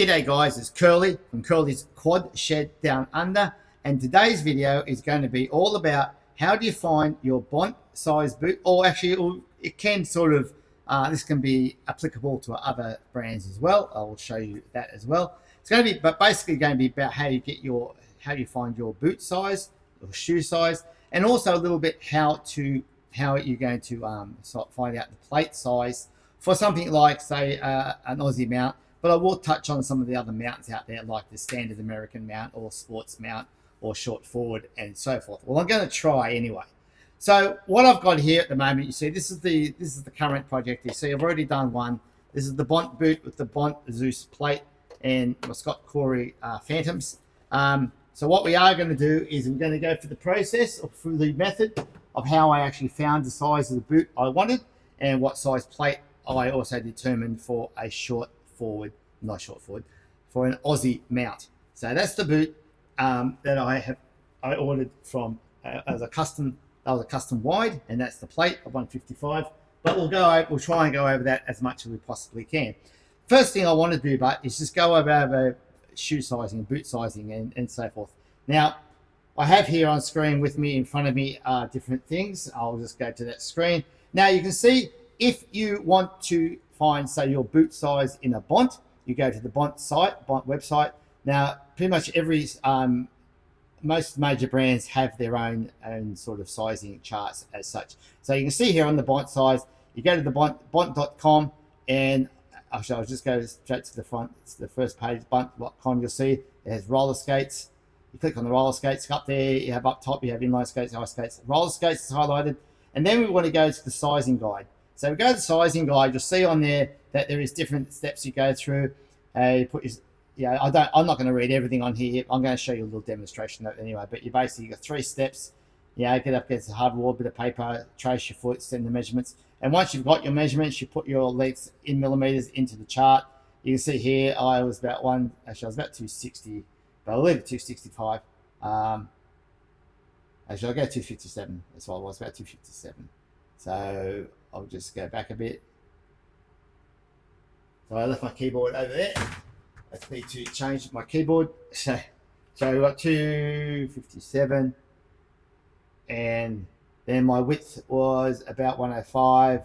G'day guys, it's Curly from Curly's Quad Shed Down Under, and today's video is going to be all about how do you find your Bont size boot, or actually it can sort of, this can be applicable to other brands as well. I will show you that as well. It's going to be, but basically going to be about how you find your boot size or shoe size, and also a little bit how you're going to find out the plate size for something like, say, an Aussie mount. But I will touch on some of the other mounts out there, like the standard American mount or sports mount or short forward and so forth. Well, I'm going to try anyway. So what I've got here at the moment, you see, this is the current project. You see, I've already done one. This is the Bont boot with the Bont Zeus plate and my Scott Corey Phantoms. So what we are going to do is we're going to go through the process or through the method of how I actually found the size of the boot I wanted and what size plate I also determined for a for an Aussie mount. So that's the boot that I ordered from as a custom. That was a custom wide, and that's the plate of 155. But we'll try and go over that as much as we possibly can. First thing I want to do, but is just go over shoe sizing, boot sizing, and so forth. Now, I have here on screen with me in front of me different things. I'll just go to that screen. Now you can see if you want to find, say, your boot size in a Bont, you go to the Bont website. Now, pretty much most major brands have their own sort of sizing charts as such. So you can see here on the Bont size, you go to the bont.com, and I'll just go straight to the front. It's the first page, bont.com. You'll see it has roller skates. You click on the roller skates. Up there, you have up top, you have inline skates, ice skates. Roller skates is highlighted. And then we want to go to the sizing guide. So we go to the sizing guide. You'll see on there that there is different steps you go through. You put your, I'm not going to read everything on here. I'm going to show you a little demonstration of it anyway. But you basically got 3 steps. Get up against the hardware, bit of paper, trace your foot, send the measurements. And once you've got your measurements, you put your lengths in millimeters into the chart. You can see here I was about 260, but I'll leave it 265. Actually, I'll go 257. That's what I was, about 257. So I'll just go back a bit. So I left my keyboard over there. I need to change my keyboard. So we've got 257. And then my width was about 105.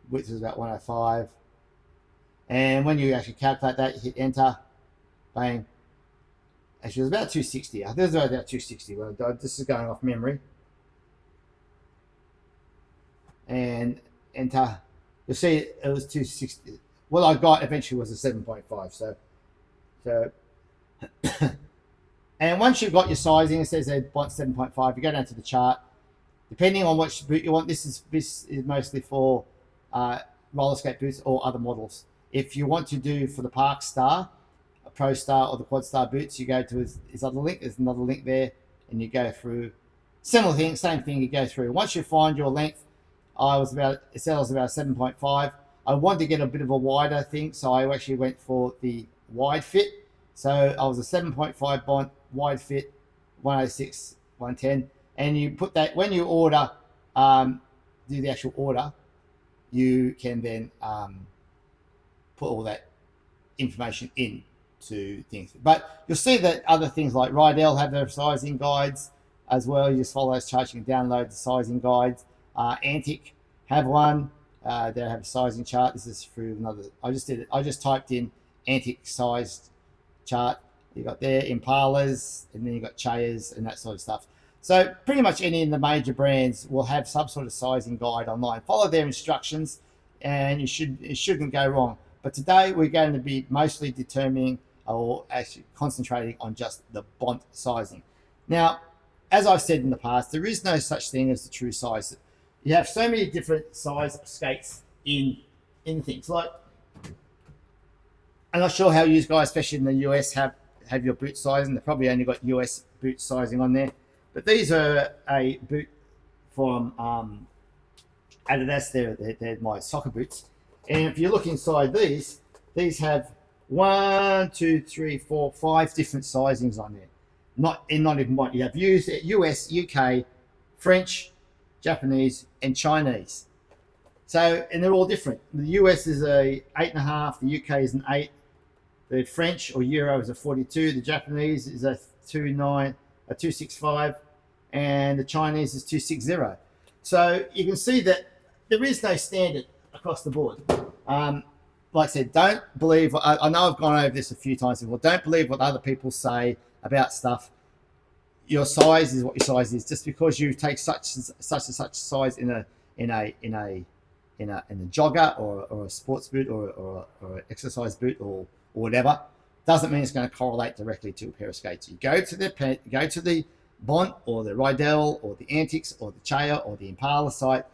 Width was about 105. And when you actually calculate that, you hit enter. Bang. Actually, it was about 260. I think it was about 260. Well, this is going off memory. And enter. You'll see it was 260. What I got eventually was a 7.5. So and once you've got your sizing, it says there Bont 7.5. You go down to the chart. Depending on which boot you want, this is mostly for roller skate boots or other models. If you want to do for the Park Star, a Pro Star, or the Quad Star boots, you go to his other link. There's another link there, and you go through similar thing, same thing. You go through. Once you find your length, it said I was about 7.5. I wanted to get a bit of a wider thing, so I actually went for the wide fit. So I was a 7.5 Bont wide fit, 106, 110, and you put that when you order, do the actual order, you can then put all that information into things. But you'll see that other things like Rydell have their sizing guides as well. You just follow those charts. You can download the sizing guides. Antic have one. They have a sizing chart. This is through another. I just typed in Antic sized chart. You got there Impalas, and then you got Chayas and that sort of stuff. So pretty much any of the major brands will have some sort of sizing guide online. Follow their instructions, and it shouldn't go wrong. But today we're going to be mostly determining or actually concentrating on just the Bont sizing. Now, as I've said in the past, there is no such thing as the true size. You have so many different size skates in things like. I'm not sure how you guys, especially in the US, have your boot sizing. They've probably only got US boot sizing on there. But these are a boot from Adidas. They're my soccer boots. And if you look inside these have 1, 2, 3, 4, 5 different sizings on there. Not even one. You have US, UK, French, Japanese, and Chinese. So, and they're all different. The US is a 8.5, the UK is an 8, The French or Euro is a 42. The Japanese is a 265, and the Chinese is 260. So you can see that there is no standard across the board. Like I said, don't believe. I know I've gone over this a few times before. Don't believe what other people say about stuff. Your size is what your size is. Just because you take such and such size in a jogger or a sports boot or an exercise boot or whatever, doesn't mean it's going to correlate directly to a pair of skates. You go to the Bont or the Rydell or the Antics or the Chaya or the Impala site,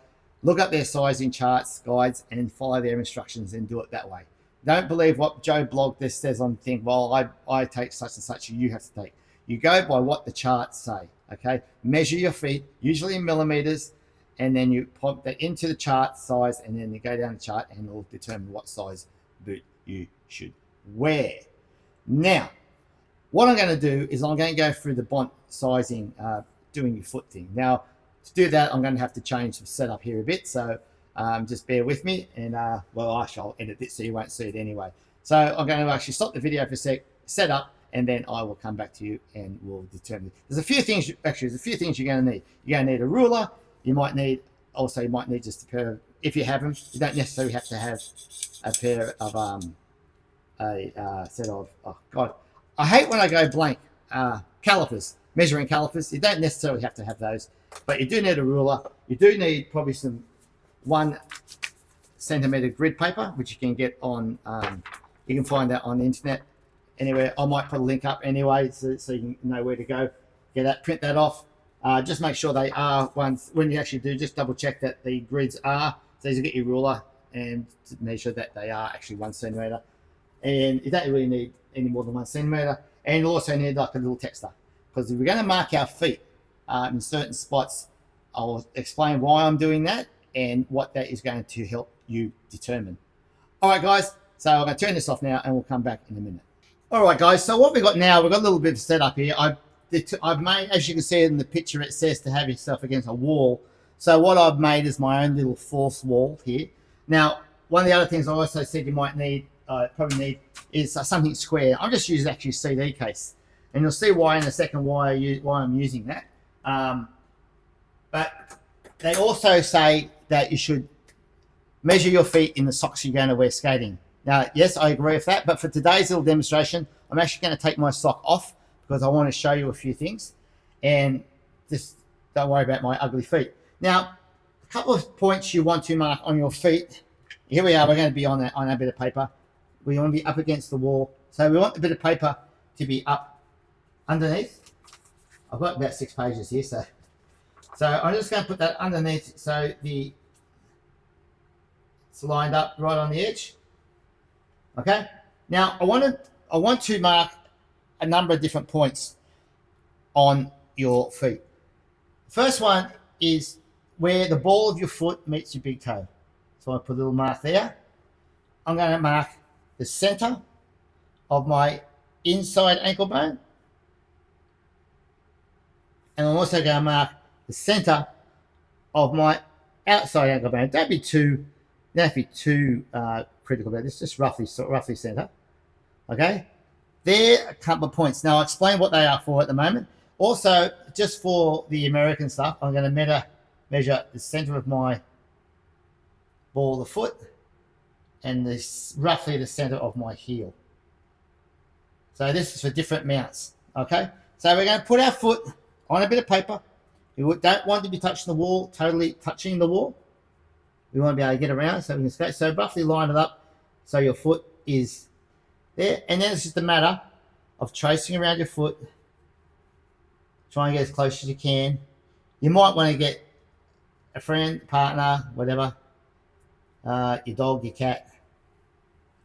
look up their sizing charts, guides, and follow their instructions and do it that way. Don't believe what Joe Blog this says on thing. Well, I take such and such, you have to take. You go by what the charts say. Okay, measure your feet, usually in millimeters, and then you pop that into the chart size, and then you go down the chart, and it will determine what size boot you should wear. Now, what I'm going to do is I'm going to go through the Bont sizing, doing your foot thing. Now, to do that, I'm going to have to change the setup here a bit, so just bear with me, and well, actually, I'll edit it so you won't see it anyway. So I'm going to actually stop the video for a sec, set up, and then I will come back to you and we'll determine. There's a few things, actually, there's a few things you're going to need. You're going to need a ruler. You might need just a pair of, if you have them, you don't necessarily have to have a pair of, a set of, oh God, I hate when I go blank, calipers, measuring calipers. You don't necessarily have to have those, but you do need a ruler. You do need probably some 1 centimeter grid paper, which you can get on, you can find that on the internet anywhere. I might put a link up anyway, so you know where to go. Get that, print that off. Just make sure they are ones, when you actually do, just double check that the grids are. So you get your ruler and measure that they are actually 1 centimeter. And you don't really need any more than 1 centimeter. And you'll also need like a little texter, because if we're going to mark our feet in certain spots, I'll explain why I'm doing that and what that is going to help you determine. All right, guys. So I'm going to turn this off now, and we'll come back in a minute. All right, guys. So what we've got now, we've got a little bit of setup here. I've made, as you can see in the picture, it says to have yourself against a wall. So what I've made is my own little fourth wall here. Now, one of the other things I also said you might need, probably need, is something square. I'll just use actually CD case, and you'll see why in a second why I'm using that. But they also say that you should measure your feet in the socks you're going to wear skating. Now, yes, I agree with that, but for today's little demonstration, I'm actually going to take my sock off because I want to show you a few things, and just don't worry about my ugly feet. Now, a couple of points you want to mark on your feet. Here we are, we're going to be on a bit of paper. We want to be up against the wall. So we want the bit of paper to be up underneath. I've got about 6 pages here, so I'm just going to put that underneath so it's lined up right on the edge. Okay. Now I want to mark a number of different points on your feet. The first one is where the ball of your foot meets your big toe. So I put a little mark there. I'm going to mark the center of my inside ankle bone. And I'm also going to mark the center of my outside ankle bone. Don't be too critical about this, just roughly center. Okay, there are a couple of points. Now I'll explain what they are for at the moment. Also, just for the American stuff, I'm going to measure the center of my ball of the foot and roughly the center of my heel. So this is for different mounts. Okay, so we're going to put our foot on a bit of paper. We don't want to be touching the wall, totally touching the wall. We want to be able to get around so we can skate. So roughly line it up so your foot is there. And then it's just a matter of tracing around your foot. Try and get as close as you can. You might want to get a friend, partner, whatever, your dog, your cat,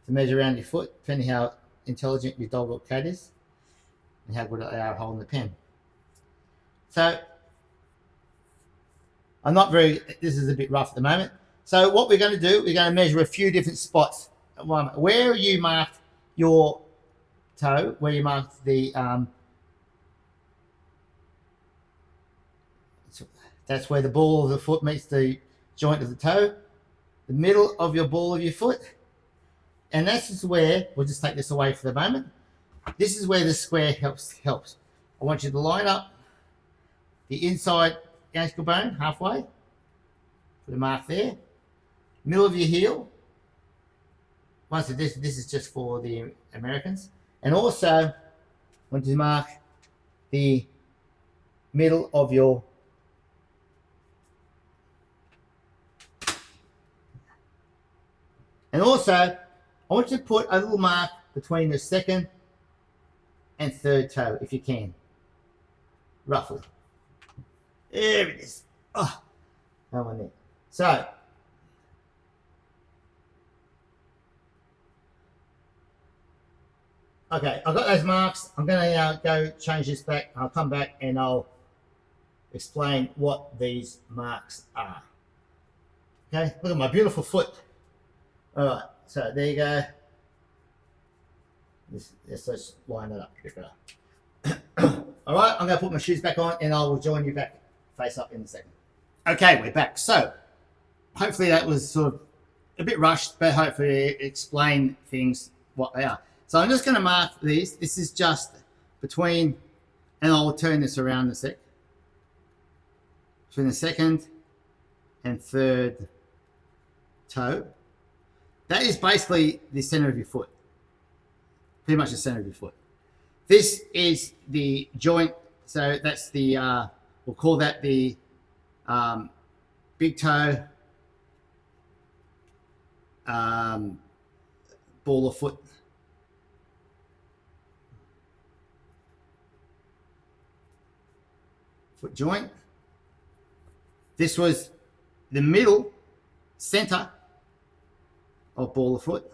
to measure around your foot, depending how intelligent your dog or cat is and how good they are at holding the pen. So this is a bit rough at the moment. So what we're going to do, we're going to measure a few different spots. Where you marked your toe, where you marked the, that's where the ball of the foot meets the joint of the toe, the middle of your ball of your foot, And this is where, we'll just take this away for the moment. This is where the square helps. I want you to line up the inside ankle bone halfway. Put a mark there. Middle of your heel. Once this is just for the Americans. And also, I want you to mark the middle of your and also I want you to put a little mark between the second and third toe if you can, roughly. There it is. Oh, that one there. So okay, I've got those marks. I'm going to go change this back. I'll come back and I'll explain what these marks are. Okay, look at my beautiful foot. All right, so there you go. Let's line it up a bit better. All right, I'm going to put my shoes back on and I will join you back face up in a second. Okay, we're back. So hopefully that was sort of a bit rushed, but hopefully it explained things, what they are. So I'm just going to mark these. This is just between, and I'll turn this around in a sec, between the second and third toe. That is basically the center of your foot. Pretty much the center of your foot. This is the joint. So that's the, we'll call that the big toe, ball of foot. Foot joint. This was the middle center of ball of foot.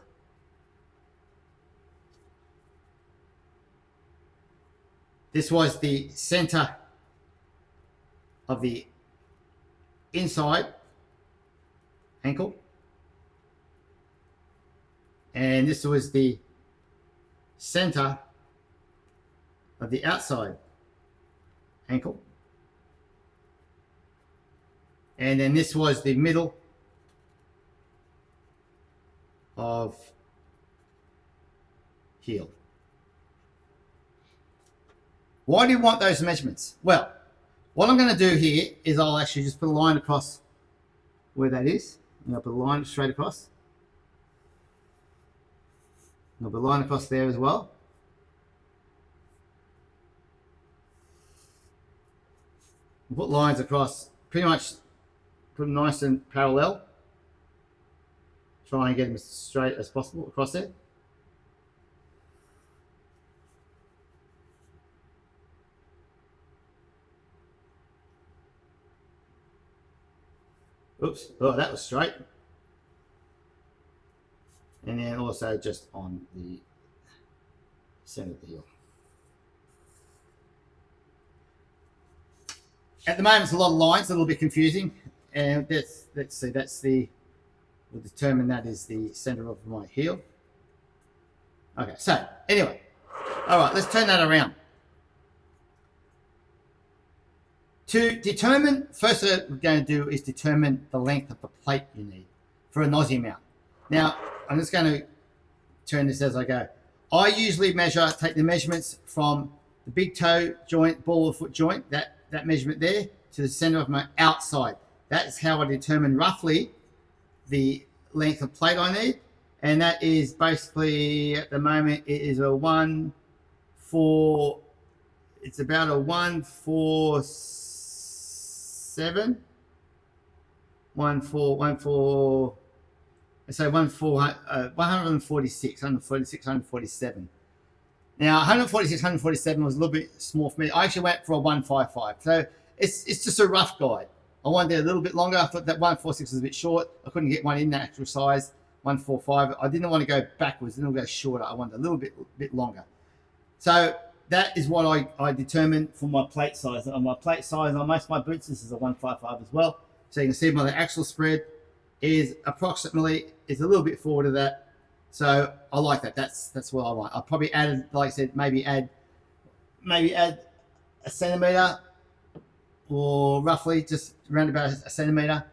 This was the center of the inside ankle. And this was the center of the outside ankle. And then this was the middle of heel. Why do you want those measurements? Well, what I'm going to do here is I'll actually just put a line across where that is. And I'll put a line straight across. And I'll put a line across there as well. We'll put lines across, pretty much put them nice and parallel. Try and get them as straight as possible across there. Oops, oh, that was straight. And then also just on the center of the heel. At the moment, it's a lot of lines, a little bit confusing. And let's see, that's the, we'll determine that is the center of my heel. Okay, so anyway, all right, let's turn that around. To determine, first what we're going to do is determine the length of the plate you need for a nozzle mount. Now, I'm just going to turn this as I go. I usually take the measurements from the big toe joint, ball of foot joint, that measurement there, to the center of my outside. That's how I determine roughly the length of plate I need. And that is basically, at the moment, it is a 1-4, it's about a 147, 1-4, I say 146, 147. Now, 146, 147 was a little bit small for me. I actually went for a 155. So it's just a rough guide. I wanted it a little bit longer. I thought that 146 was a bit short. I couldn't get one in that actual size. 145. I didn't want to go backwards. I didn't want to go shorter. I wanted a little bit longer. So that is what I determined for my plate size. On my plate size on most of my boots, this is a 155 as well. So you can see my actual spread is approximately, it's a little bit forward of that. So I like that. That's what I like. I probably added, like I said, maybe add a centimeter, or roughly just around about a centimeter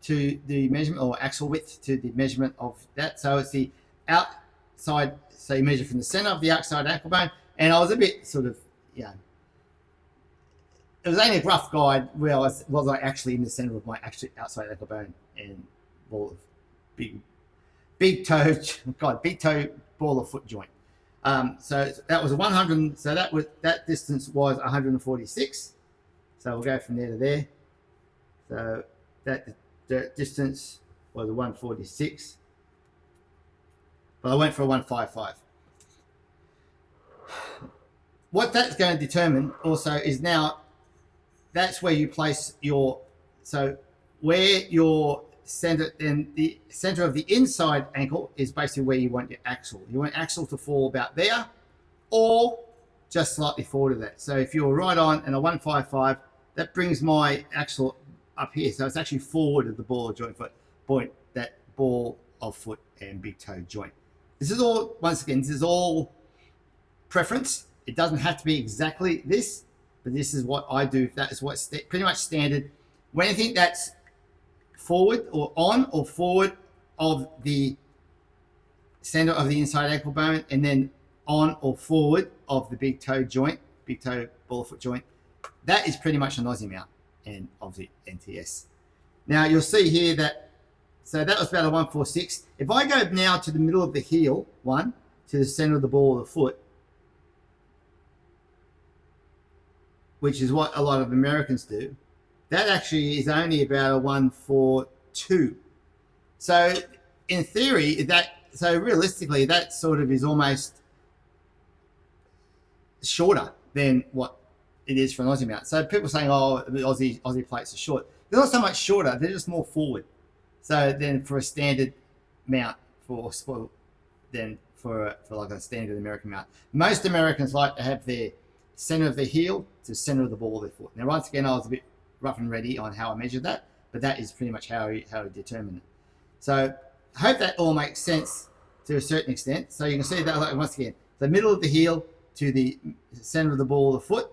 to the measurement, or axle width to the measurement of that. So it's the side, so you measure from the center of the outside ankle bone. And I was a bit sort of, you know, it was only a rough guide where was I actually in the center of my actual outside ankle bone and ball of big toe ball of foot joint. So that was a 100. So that distance was 146. So we'll go from there to there. So the distance was a 146, but I went for a 155. What that's going to determine also is now that's where you place your, so where your center, and the center of the inside ankle is basically where you want your axle. You want axle to fall about there or just slightly forward of that. So if you're right on and a 155, that brings my axle up here. So it's actually forward of the ball of joint foot point, that ball of foot and big toe joint. This is all, once again, this is all preference. It doesn't have to be exactly this, but this is what I do. That is what's pretty much standard. When I think that's forward or on or forward of the center of the inside ankle bone, and then on or forward of the big toe joint, big toe ball of foot joint, that is pretty much an Aussie mount and obviously NTS. Now you'll see here that, so that was about a 146. If I go now to the middle of the heel, one, to the center of the ball of the foot, which is what a lot of Americans do, that actually is only about a 142. So in theory, so realistically, that sort of is almost shorter than what it is for an Aussie mount. So people saying, oh, the Aussie plates are short. They're not so much shorter, they're just more forward. So then for a standard mount than for like a standard American mount. Most Americans like to have their center of the heel to center of the ball of their foot. Now, once again, I was a bit rough and ready on how I measured that, but that is pretty much how I determine it. So I hope that all makes sense to a certain extent. So you can see that, like, once again, the middle of the heel to the center of the ball of the foot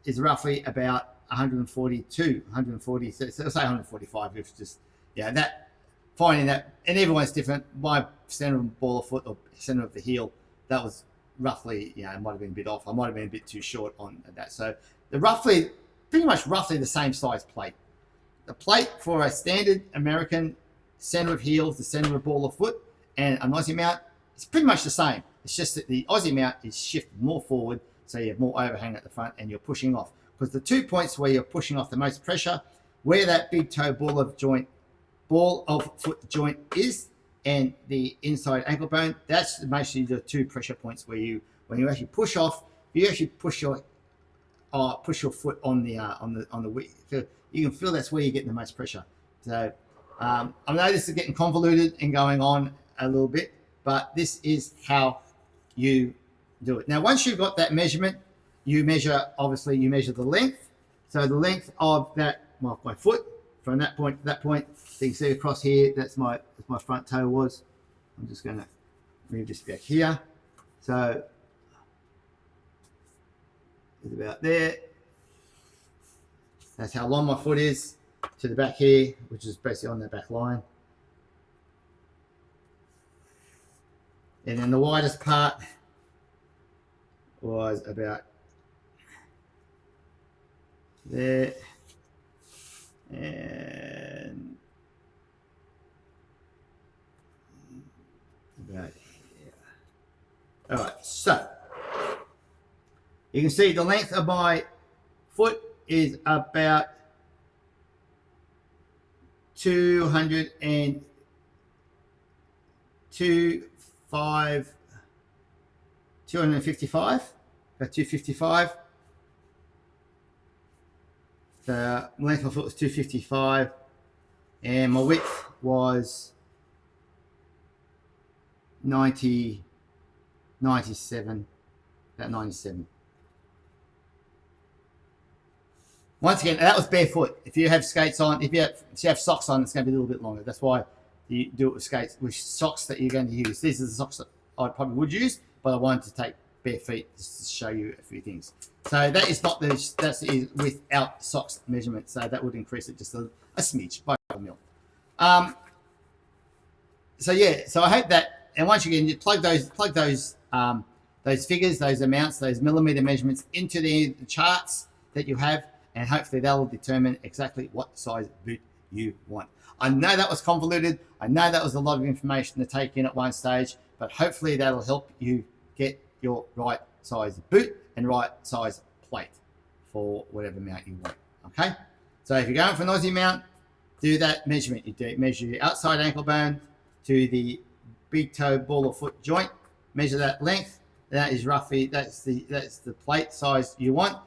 is roughly about 142, 140, so let's say 145, if it's just, yeah, that, finding that, and everyone's different. My center of the ball of foot or center of the heel, that was roughly, it might have been a bit off. I might have been a bit too short on that. So they're pretty much roughly the same size plate. The plate for a standard American center of heel, the center of ball of foot, and an Aussie mount, it's pretty much the same. It's just that the Aussie mount is shifted more forward, so you have more overhang at the front and you're pushing off. Because the 2 points where you're pushing off the most pressure, where that big toe ball of foot joint is, and the inside ankle bone, that's mostly the 2 pressure points where when you actually push off, you actually push your foot on the wheel. So you can feel that's where you're getting the most pressure. So I know this is getting convoluted and going on a little bit, but this is how you do it. Now, once you've got that measurement, you measure the length. So the length of my foot from that point to that point. So you can see across here, that's my front toe was. I'm just going to move this back here. So it's about there. That's how long my foot is to the back here, which is basically on the back line. And then the widest part was about there. And about here. All right, so you can see the length of my foot is about 255, about 255. The length of my foot was 255, and my width was 97, about 97. Once again, that was barefoot. If you have skates on, if you have socks on, it's going to be a little bit longer. That's why you do it with skates, with socks that you're going to use. These are the socks that I probably would use, but I wanted to take bare feet just to show you a few things. So that is not that's without socks measurement. So that would increase it just a smidge by a mil. So yeah, so I hope that and once again, you plug those figures, those amounts, those millimeter measurements into the charts that you have, and hopefully that'll determine exactly what size boot you want. I know that was convoluted. I know that was a lot of information to take in at one stage, but hopefully that'll help you get your right size boot and right size plate for whatever mount you want. Okay, so if you're going for an Aussie mount, do that measurement. You do measure your outside ankle bone to the big toe ball of foot joint. Measure that length. That is roughly that's the plate size you want.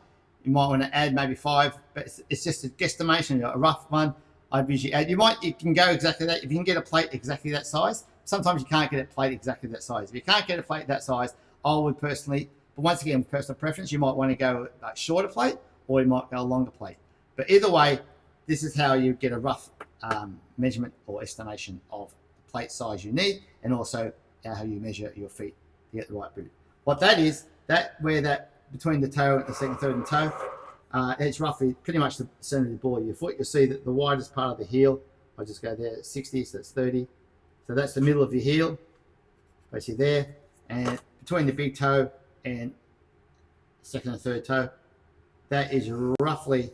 You might want to add maybe 5, but it's just a guesstimation, a rough one. I'd usually add. You can go exactly that. If you can get a plate exactly that size, sometimes you can't get a plate exactly that size. If you can't get a plate that size, I would personally, but once again, personal preference, you might want to go a shorter plate or you might go a longer plate. But either way, this is how you get a rough measurement or estimation of the plate size you need, and also how you measure your feet to get the right boot. What that is, where that between the toe and the second, third, and toe, it's roughly pretty much the center of the ball of your foot. You'll see that the widest part of the heel, I'll just go there, 60, so that's 30. So that's the middle of your heel, basically there. And between the big toe and second and third toe, that is roughly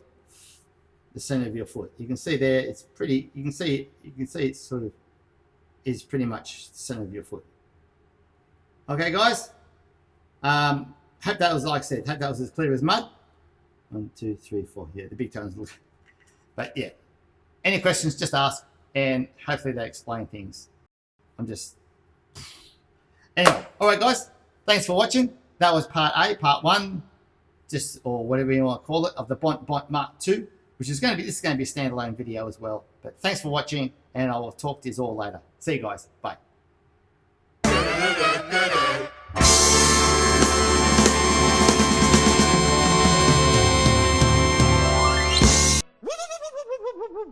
the center of your foot. You can see there, it's pretty, you can see it sort of is pretty much the center of your foot. Okay, guys. Hope that was, like I said, hope that was as clear as mud. 1, 2, 3, 4. Yeah, the big toes. But yeah, any questions, just ask, and hopefully they explain things. Anyway, all right, guys. Thanks for watching. That was part A, part 1, or whatever you want to call it, of the Bont Mark II, which is going to be, this is going to be a standalone video as well. But thanks for watching, and I will talk to you all later. See you guys. Bye.